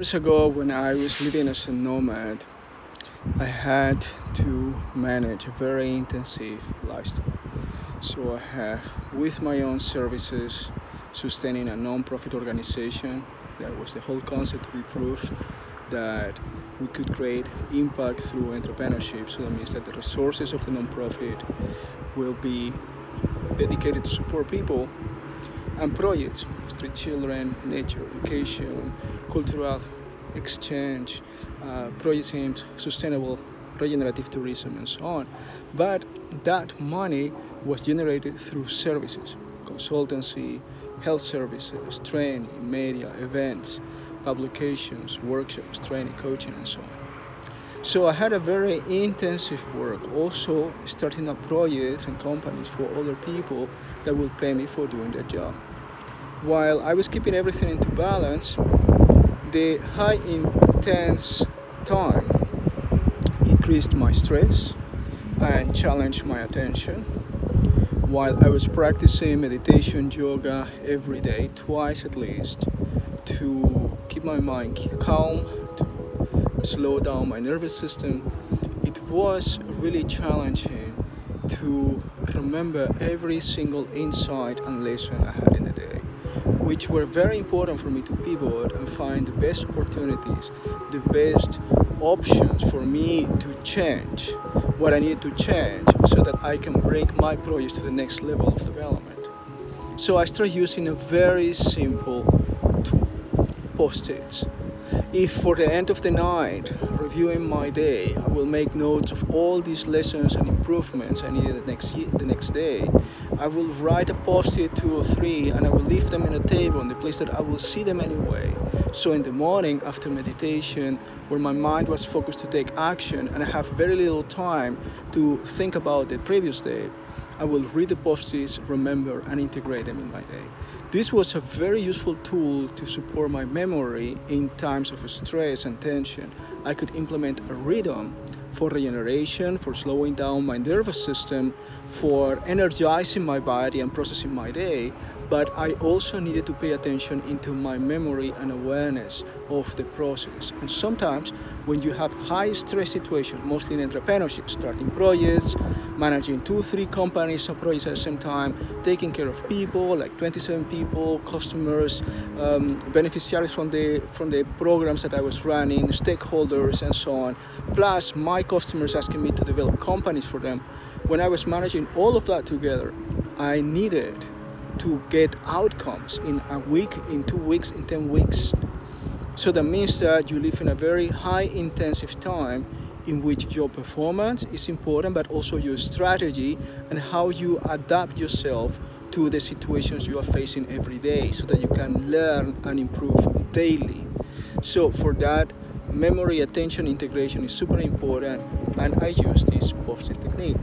Years ago, when I was living as a nomad, I had to manage a very intensive lifestyle. So I have, with my own services, sustaining a non-profit organization. That was the whole concept to be proof that we could create impact through entrepreneurship. So that means that the resources of the non-profit will be dedicated to support people and projects, street children, nature education, cultural exchange, projects aimed sustainable regenerative tourism and so on. But that money was generated through services, consultancy, health services, training, media, events, publications, workshops, training, coaching, and so on. So I had a very intensive work, also starting up projects and companies for other people that will pay me for doing their job. While I was keeping everything into balance, the high intense time increased my stress and challenged my attention. While I was practicing meditation, yoga every day, twice at least, to keep my mind calm, to slow down my nervous system, it was really challenging to remember every single insight and lesson I had in the day, which were very important for me to pivot and find the best opportunities, the best options for me to change what I need to change so that I can bring my projects to the next level of development. So I started using a very simple tool, post-its. If for the end of the night, reviewing my day, I will make notes of all these lessons and improvements I needed the next day, I will write a post-it 2 or 3 and I will leave them in a table in the place that I will see them anyway. So in the morning after meditation, where my mind was focused to take action and I have very little time to think about the previous day, I will read the post-its, remember, and integrate them in my day. This was a very useful tool to support my memory in times of stress and tension. I could implement a rhythm for regeneration, for slowing down my nervous system, for energizing my body and processing my day, but I also needed to pay attention into my memory and awareness of the process. And sometimes when you have high stress situations, mostly in entrepreneurship, starting projects, managing 2-3 companies or projects at the same time, taking care of people, like 27 people, customers, beneficiaries from the programs that I was running, stakeholders and so on, plus my customers asking me to develop companies for them. When I was managing all of that together, I needed to get outcomes in a week, in 2 weeks, in 10 weeks. So that means that you live in a very high intensive time in which your performance is important, but also your strategy and how you adapt yourself to the situations you are facing every day so that you can learn and improve daily. So for that, memory attention integration is super important, and I use this post-it technique.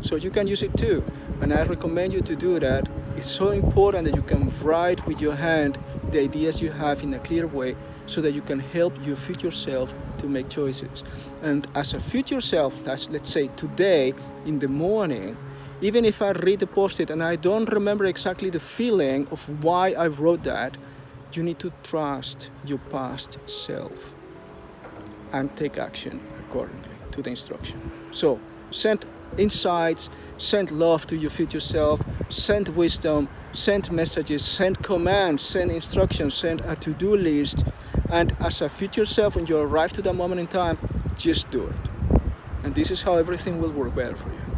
So you can use it too, and I recommend you to do that. It's so important that you can write with your hand the ideas you have in a clear way so that you can help your future self to make choices. And as a future self, let's say today in the morning, even if I read the post-it and I don't remember exactly the feeling of why I wrote that, you need to trust your past self and take action accordingly to the instruction. So send insights, send love to your future self, send wisdom, send messages, send commands, send instructions, send a to-do list, and as a future self, when you arrive to that moment in time, just do it. And this is how everything will work better for you.